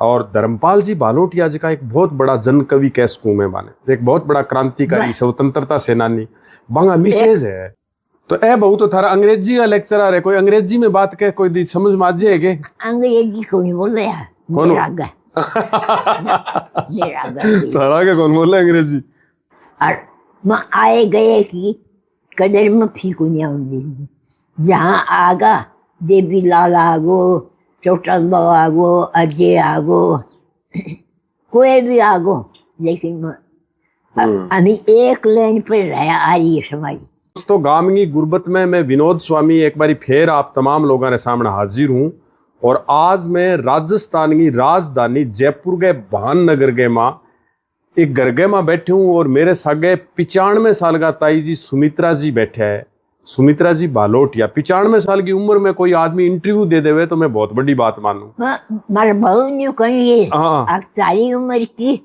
और धर्मपाल जी बालोटिया जी का एक बहुत बड़ा जन कवि कह सकूं मैं माने, एक बहुत बड़ा क्रांतिकारी स्वतंत्रता सेनानी बांगा मिसेज है। तो ए बहु तो थारा अंग्रेजी का लेक्चरर है, कोई अंग्रेजी में बात कह कोई दी समझ में आ जाएगी? अंग्रेजी को नहीं बोल रहा कौन थारा के कौन बोल रहा अंग्रेजी? और मैं आए गए की कदर में फीकू नहीं आऊंगी। जहाँ आगा देवी लाल आगो, चौटाल बाबा आगो, अजय आगो, कोई भी आगो, लेकिन मैं अभी एक लाइन पर रहा आ रही है समाज। दोस्तों गामगी गुर्बत में मैं विनोद स्वामी एक बारी फिर आप तमाम लोगों ने सामने हाजिर हूँ। और आज मैं राजस्थान की राजधानी जयपुर के भाननगर के माँ एक गरगे में बैठे हूँ और मेरे सागे 95 साल का ताई जी सुमित्रा जी बैठे है। सुमित्रा जी बालोटिया 95 साल की उम्र में कोई आदमी इंटरव्यू दे देवे तो मैं बहुत बड़ी बात मानूं। मारे बहू ने कही अब तारी उम्र की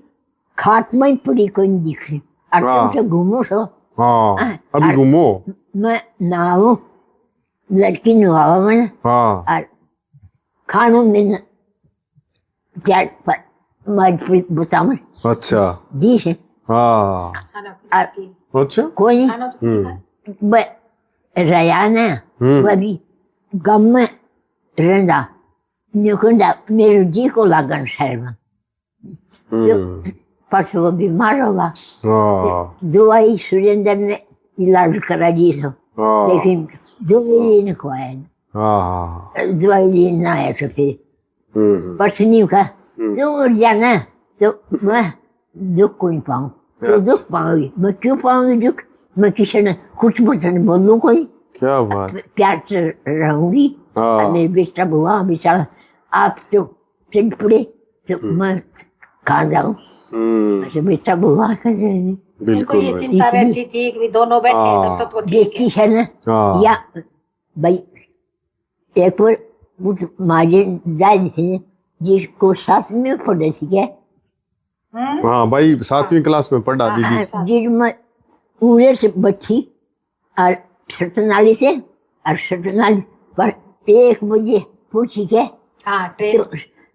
खाट में पड़ी कोई दिखे और तुमसे घूमो सो। हाँ अभी घूमो मैं नहाऊं, लड़की नहावा मैं और खानों में चैट पर मैं बताऊं। अच्छा जी से हाँ अच्छा कोई रया ना वह भी गम में रहना निकुंडा मेरे जी को लगन शहर में परसों वो बीमार होगा। दवाई सुरेंद्र ने इलाज करा दी तो लेकिन दवाई नहीं खुआया, दवाई लेना आया तो फिर परसों नहीं कहा तो जाना तो मैं दुख को नहीं पाऊँ तो दुख पाऊंगी। मैं क्यों पाऊंगी दुख? मैं किसी ने कुछ मुझसे बोलूँ कोई क्या बात प्यार से रहूंगी। मेरे बेटा बुआ बेचारा आप तो चल पड़े तो मैं कहाँ जाऊँ? अच्छा बेटा बुआ कर रहे बिल्कुल ये चिंता रहती थी कि दोनों बैठे तो देखती है ना या भाई एक बार मुझ माजे जाए थे जिसको साथ में पढ़े थी क्या? हाँ भाई 7वीं क्लास में पढ़ा दीदी। जिसमें पूरे से बच्ची और सतनाली से और सतनाली पर 1 बजे पूछी के तो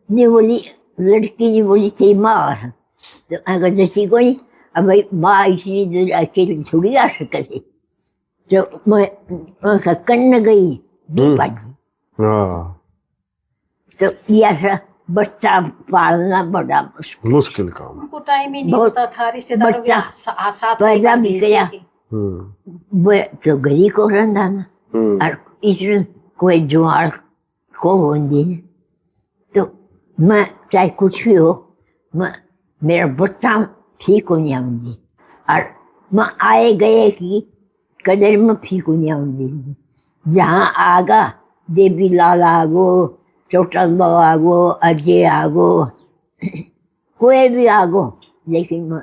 ने बोली लड़की ने बोली थी माँ तो अगर जैसी कोई अब भाई माँ इतनी दूर अकेले थोड़ी आ सके थी तो मैं कन्न गई तो यह बच्चा पालना बड़ा मुश्किल काम, उनको टाइम ही नहीं होता था। रिश्तेदारों के साथ पैदा भी गया तो गरी को रंधा ना और इसमें कोई जुआड़ को होंगी तो मैं चाहे कुछ भी हो मैं मेरा बच्चा ठीक हो नहीं आऊंगी और मैं आए गए की कदर में ठीक हो नहीं आऊंगी। जहाँ आगा देवी लाल आगो, चौटाल बाबा आगो, अजय आगो, कोई भी आगो, लेकिन मैं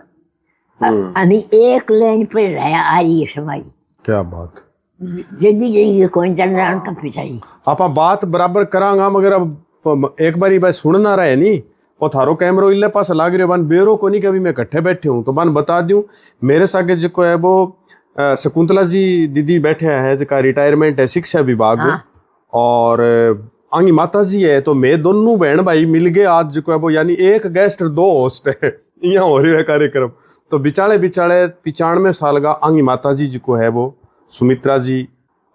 अभी एक लाइन पर रहा आ रही है समाज। क्या बात जल्दी जल्दी कौन जानना उनका पिछाड़ी आप बात बराबर करांगा मगर अब एक बारी भाई सुनना रहे नहीं और थारो कैमरो इल्ले पास लाग रहे बन बेरो को नहीं कभी मैं इकट्ठे बैठे हूँ तो बन बता दूं मेरे सागे जो है वो शकुंतला जी दीदी बैठे हैं जिसका रिटायरमेंट है शिक्षा विभाग और आंगी माता जी है तो मैं दोनों बहन भाई मिल गए आज जो है वो यानी एक गेस्ट 2 होस्ट है यहाँ हो रही है कार्यक्रम। तो बिचारे 95 साल का आंगी माता जी जो है वो सुमित्रा जी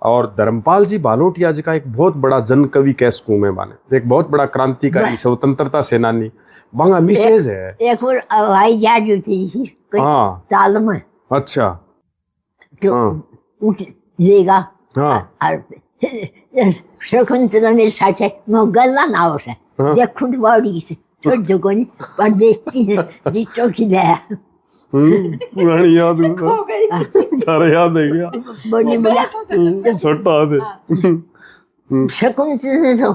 और धर्मपाल जी बालोटिया जी का एक बहुत बड़ा जन कवि कह सकूं मैं माने, एक बहुत बड़ा क्रांतिकारी स्वतंत्रता सेनानी बांगा मिसेज है। एक और हवाई जहाज होती थी ताल में। अच्छा तो लेगा और शकुंतला मेरे साथ है मैं गल्ला ना हो से देखूं बॉडी से छोड़ जो कोनी पर देखती है जी चौकी दे पुरानी याद तारे याद है क्या बड़ी बोला छोटा दे शकुंतला ने तो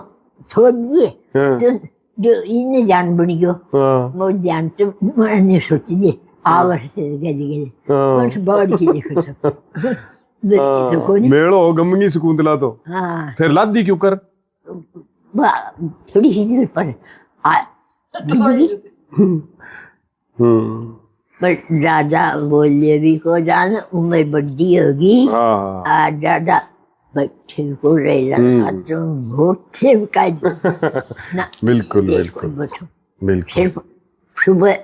छोड़ दिए तो जो इन्हें जान बड़ी गयो वो जान तो मैंने सोची दे आवर से गए बस बॉडी की देखो सब मेड़ो गमगी शकुंतला तो फिर लादी क्यों कर थोड़ी ही पर पर दादा बोले भी को जाना उम्र बड़ी होगी दादा बच्चे को रेला तुम भूखे का बिल्कुल बिल्कुल बिल्कुल। सिर्फ सुबह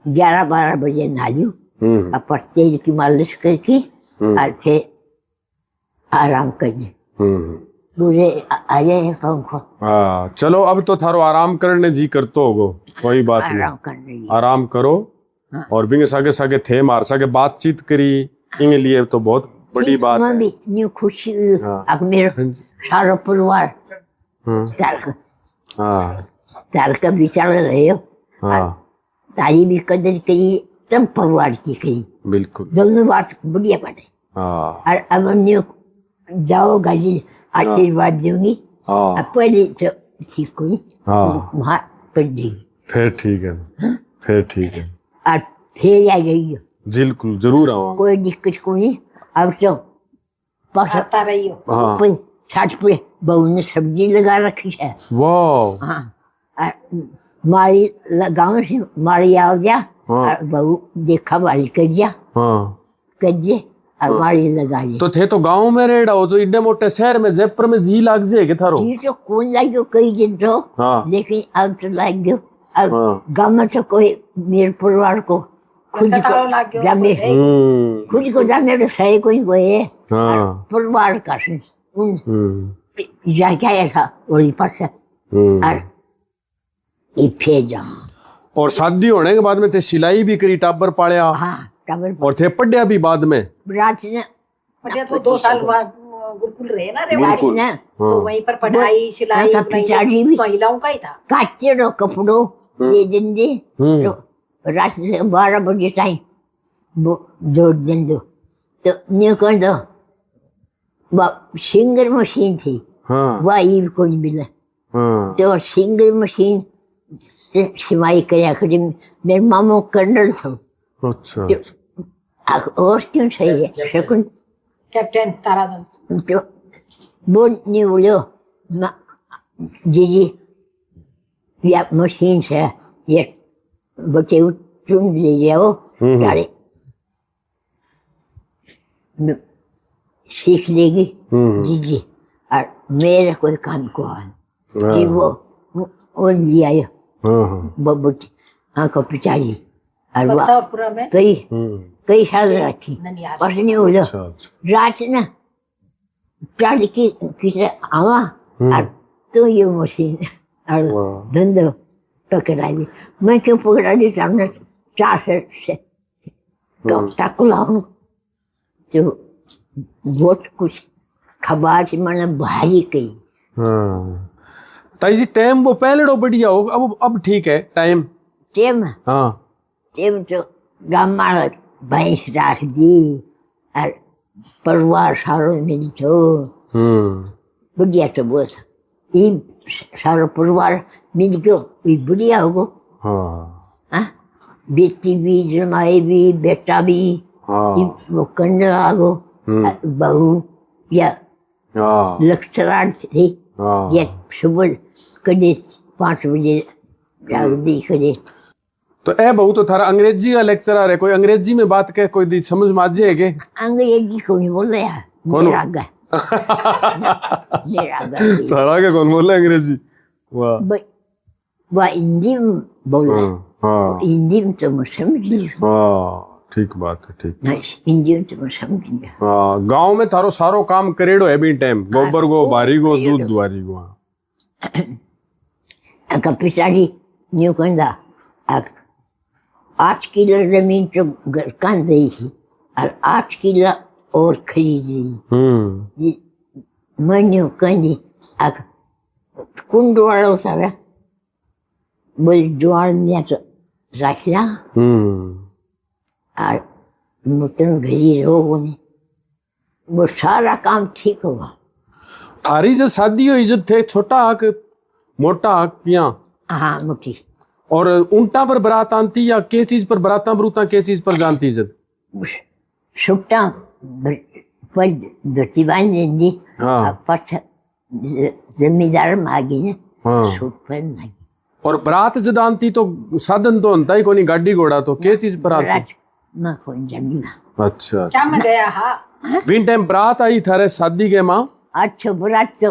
11-12 बजे नहालू और तेल की मालिश करके और फिर आराम करने पूरे आ जाए पंखो। हाँ चलो, अब तो थारो आराम करने जी करतो होगो, कोई बात आराम नहीं, करने आराम करो। और बिंगे सागे सागे थे मार सागे बातचीत करी, इंगे लिए तो बहुत बड़ी बात मैं है। भी न्यू खुशी हुई। अब मेरा सारा परिवार तार का विचार रहे हो, तारी भी कदर करी तब परिवार की करी, बिल्कुल दोनों बात बढ़िया पड़े। और अब न्यू जाओ गाजी आशीर्वाद दूंगी, पहले तो ठीक हुई वहाँ कर देगी, फिर ठीक है, फिर ठीक है, और फिर आ जाइए, बिल्कुल जरूर आऊंगा, कोई दिक्कत को नहीं। अब तो आता रही हो। छठ पे बहू ने सब्जी लगा रखी है। वाह। हाँ, माली गाँव से माली आओ जा और बहू देखा वाली कर जा, कर जे और माली लगा ले। तो थे तो गांव में रेड़ा हो, जो इड्डे मोटे शहर में जयपुर में जी लाग जाए थारो? जी तो कौन लग गयो कई दिन तो, लेकिन अब तो लग गयो। अब गाँव में तो कोई मेरे परिवार को खुद को जामे, खुद को जामे तो सही कोई कोई परिवार का जाके ऐसा वही पास और ये फिर जाऊँ। और शादी होने के बाद में थे सिलाई भी करी, टाबर पालिया, और थे पढ़िया भी बाद में। रात ने पढ़िया तो 2 साल गुरुकुल रहे ना रे, तो वहीं पर पढ़ाई सिलाई महिलाओं का ही था। काटे दो कपड़ों दे दिन दे तो रात से 12 बजे टाइम वो जोड़ दिन दो तो न्यू कर दो। सिंगर मशीन थी, वह ईव को नहीं मिला, तो सिंगर मशीन सिलाई कराया करी। मेरे मामू कर्नल था। अच्छा। और क्यों सही है शकुन कैप्टन ताराचंद। तो वो नहीं बोलो जी या मशीन से ये बच्चे चुन ले जाओ सारे सीख लेगी जी। और मेरा कोई काम को है वो लिया बबूटी आंखों पिछाड़ी और कई साल रखी बस नहीं बोलो। रात ना चाल की किसे आवा और तो ये मशीन और धंधो पकड़ा ली। मैं क्यों पकड़ा ली? सामने 4 से टाकू लाऊं तो बहुत कुछ खबर से मैंने भारी कही। ताई जी टाइम वो पहले बढ़िया हो, अब ठीक है टाइम टाइम तो गाँव भैंस राख दी और परिवार सारो मिल तो बढ़िया तो वो था। ये सारो परिवार मिल गयो ये बढ़िया होगो। बेटी भी जमाई भी बेटा भी वो करने लागो। बहू या लेक्चरार थे ये सुबह कदे 5 बजे जाग दी करे। तो ए बहू तो थारा अंग्रेजी का लेक्चरर है, कोई अंग्रेजी में बात कहे कोई दी समझ में आ जाएगी? अंग्रेजी को नहीं बोल रहा है थारा के कौन बोल रहा है अंग्रेजी? वाह हिंदी में बोल रहा है। हिंदी में तो मैं समझ ली। ठीक बात है, ठीक। हिंदी में तो मैं समझ लिया। गांव में थारो सारो काम करेड़ो है भी टाइम, गोबर गो भारी गो दूध दुआरी गो। पिछाड़ी न्यू कंदा 8 किलो जमीन तो कान दी थी और 8 किलो और खरीद ली। मैं न्यू कंदी कुंड वालों सारा बोल जुआल में तो रख ला और मुतन घरी रोग ने वो सारा काम ठीक हुआ। थारी जो शादी हुई जो थे छोटा हक मोटा हक पिया? हाँ मोटी। और उल्टा पर बरात आती या के चीज पर बराता बरूता के चीज पर जानती जद? सुट्टा पर धोती बांध देंगी पर जमींदार मांगी ने सूट पर मांगी। और बरात जद आती तो साधन तो होता ही कोनी, गाड़ी घोड़ा तो के चीज पर आती? मैं कौन जानना। अच्छा क्या मैं गया। हाँ बिन टाइम बरात आई थारे शादी के माँ? अच्छा बरात तो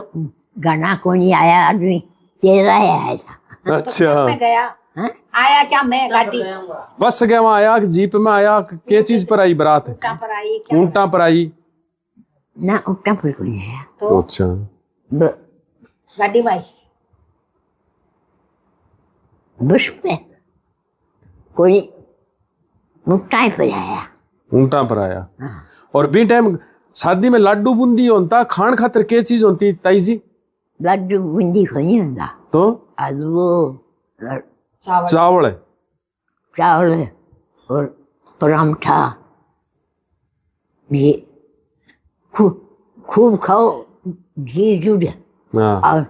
गाना कोनी आया आदमी तेरा ही आया था। अच्छा मैं गया हाँ? आया क्या मैं गाड़ी बस गया वहां आया कि जीप में आया के चीज पर आई बारात ऊँटा पर आई क्या ऊंटा पर आई ना उठा पर कोई आया। तो अच्छा ब- गाड़ी में आई बस पे कोई उठा पर आया। ऊंटा पर आया और बी टाइम शादी में लाडू बूंदी होता खान खातर के चीज होती ताई जी लड्डू बूंदी को नहीं होता। तो आलू चावल चावल है चावल और परांठा ये खूब खाओ घी जुड़। हाँ और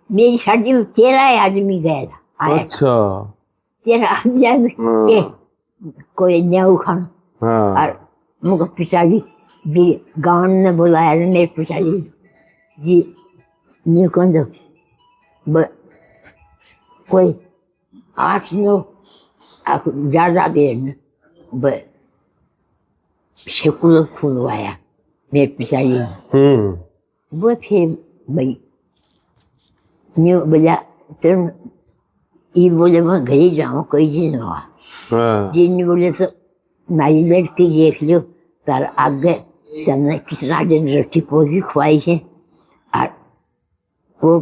मेरी शादी में 13 आदमी गया था आया था। अच्छा 13 आदमी के कोई न्याऊ खान हाँ और मुझे पिताजी जी गांव ने बुलाया था मेरे पिताजी जी नहीं कौन दो कोई 8-9 ज्यादा देर में सेकुलर खुलवाया मेरे पिताजी ने। वो फिर भाई न्यू बोला तुम ये बोले मैं घर ही जाऊँ कोई दिन हुआ हाँ जिन बोले तो मारी लड़की देख लो तार आगे तुमने कितना दिन रोटी पोगी खुआई है और वो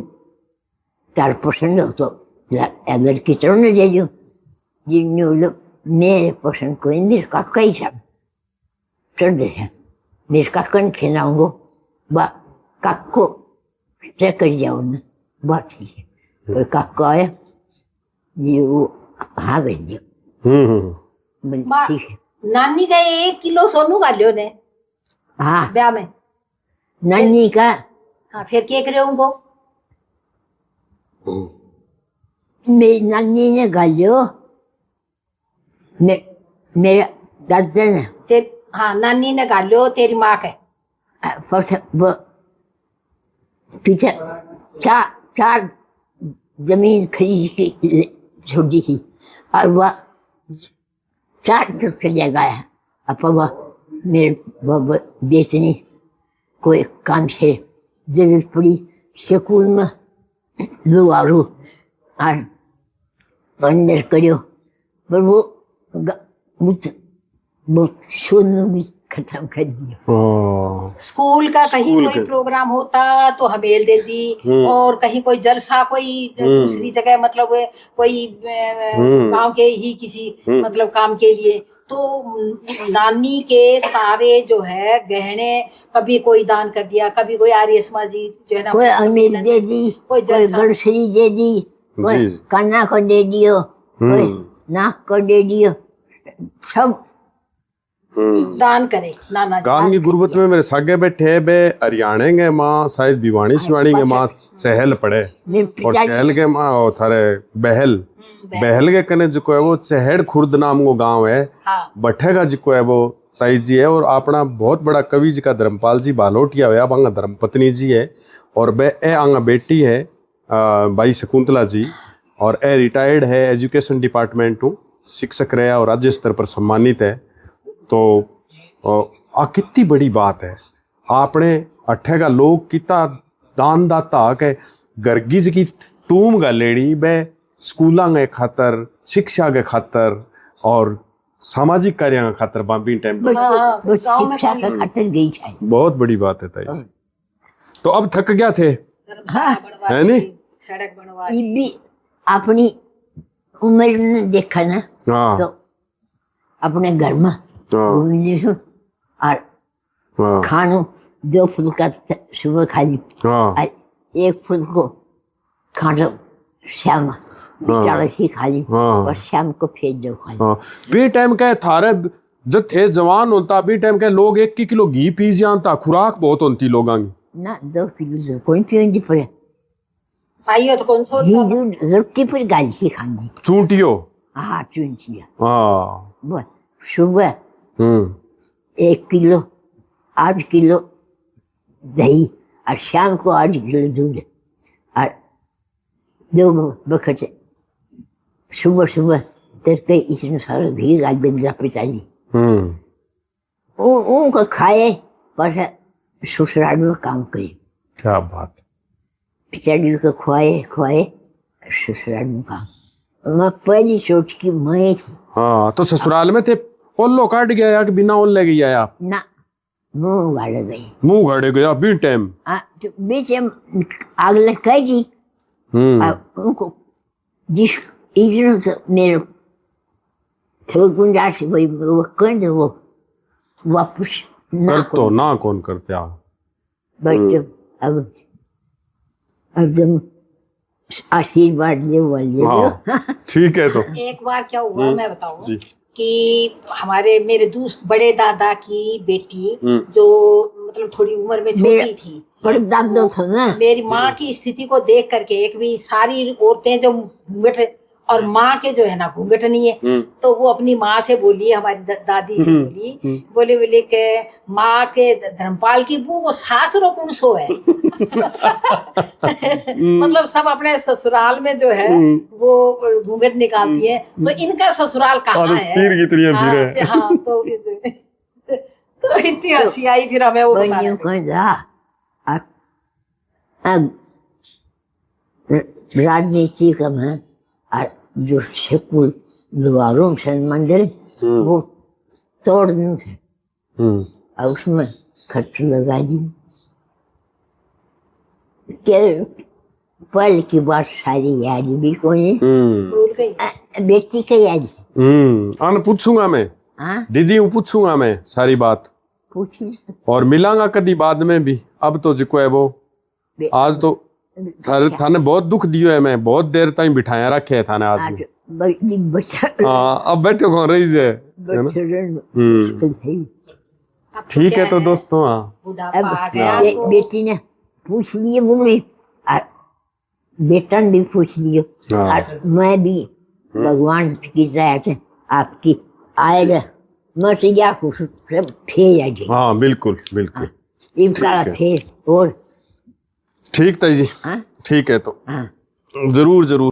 तार पसंद हो तो लड़की तो न दे दो जिन बोले मेरे पसंद कोई मेरे काका ही सब चढ़ है मेरे काका ने खिलाऊंगो बा काको तय कर जाओ ना बात ठीक है कोई काका आया जी वो हाँ भेज दियो बोले, माँ, ठीक है नानी का 1 किलो सोनू का लियो ने हाँ ब्याह में नानी का हाँ फिर क्या करे उनको मेरी नानी ने गालियो मेरा दादा ने हाँ नानी ने गालियो तेरी माँ के वो पीछे चार जमीन खरीद के छोड़ी थी और वह 4 तक चले गया। अब वह मेरे बेचने कोई काम से जरूरत पड़ी स्कूल में लो आरू और अंदर करो पर वो सुन भी खत्म कर दिया। स्कूल का कहीं कोई प्रोग्राम होता तो हवेल दे दी और कहीं कोई जलसा कोई दूसरी जगह मतलब कोई गांव के ही किसी मतलब काम के लिए तो नानी के सारे जो है गहने कभी कोई दान कर दिया कभी कोई आर्य समाजी जो है ना कोई अमीर दे दी कोई गड़सरी दे दी कोई काना को दे दियो कोई नाक को दे दियो सब दान करे नाना काम की गुर्बत में मेरे सागे बैठे है बे हरियाणे के माँ शायद भिवानी शिवानी के माँ चहल पड़े और चहल के माँ और थारे बहल के कने जो है वो चहड़ खुर्द नाम वो गांव है बठे का जो है वो ताई जी है और अपना बहुत बड़ा कवि जी का धर्मपाल जी बालोटिया हुआ बांगा धर्म पत्नी जी है और बे ए आंगा बेटी है भाई शकुंतला जी और ए रिटायर्ड है एजुकेशन डिपार्टमेंट हूँ शिक्षक रहा और राज्य स्तर पर सम्मानित है। तो कितनी बड़ी बात है आपने अठे का लोग कितना दान दाता के गर्गिज की टूम गा लेड़ी बे स्कूलों के खातर शिक्षा के खातर और सामाजिक कार्यों के खातर बाबी टाइम शिक्षा के खातिर गई है। बहुत बड़ी बात है ताई। तो अब थक गया थे है नहीं सड़क बनवाई भी अपनी उम्र ने देखा ना हाँ तो अपने घर में घूमने और खानो 2 फुल्का सुबह खा ली और 1 फुल को खाना शाम चावल ही खा ली और शाम को फिर 2 खा ली। बी टाइम के थारे जब थे जवान होता बी टाइम के लोग 1 किलो घी पी जानता खुराक बहुत होती लोगों की ना 2 किलो कोई पीने पड़े पाइयो तो कौन सा रोटी पर गाली ही खानी चूंटियो हाँ चूंटिया हाँ सुबह 1 किलो 8 किलो दही और शाम को 8 किलो दूध और 2 बखत सुबह सुबह तड़के इतना सारा घी गाल बंदा पिताजी उनको खाए बस ससुराल में काम करे। क्या बात पिछड़ी को खुआए ससुराल में काम। मैं पहली सोच की मैं थी। हाँ तो ससुराल में थे, ओल्लो काट गया या कि बिना ओल्ले गया आप? ना मुंह गाड़ गई। मुंह गाड़े गया बी टाइम? तो बीच में आग लगाई थी। उनको जिस इधर से मेरे गुंजाइश वही वो कर दे, वो वापस कर तो ना कौन करते आप? बस अब तुम आशीर्वाद दे वाले। हाँ ठीक है। तो एक बार क्या हुआ मैं बताऊं कि हमारे मेरे बड़े दादा की बेटी जो मतलब थोड़ी उम्र में छोटी थी, परदादो था ना, मेरी माँ की स्थिति को देख करके एक भी सारी औरतें जो घूंघट और माँ के जो है ना घूंघट नहीं है, तो वो अपनी माँ से बोली, हमारी दादी से बोले के माँ के धर्मपाल की बू वो 750 है। मतलब सब अपने ससुराल में जो है वो घूंघट निकालती है, तो इनका ससुराल कहाँ है? हाँ तो इतनी हंसी आई फिर हमें वो राजनीति का में और जो स्कूल द्वारों से मंदिर वो तोड़ने थे और उसमें खर्च लगा दी। पहले की बात सारी याद भी कोई बेटी का याद। आने पूछूंगा मैं। दीदी पूछूंगा मैं सारी बात, और मिलांगा कदी बाद में भी। अब तो जिको है वो आज तो थाने बहुत दुख दियो है, मैं बहुत देर तक बिठाया रखे है थाने आज में। हाँ अब बैठे कौन रही है। ठीक है तो दोस्तों, हाँ बेटी ने पूछ लिए मुझे और बेटा ने भी पूछ लियो, और मैं भी भगवान की दया से आपकी आएगा मैं या खुश सब फेर आ। हाँ बिल्कुल बिल्कुल फेर और ठीक था जी। ठीक है तो जरूर जरूर।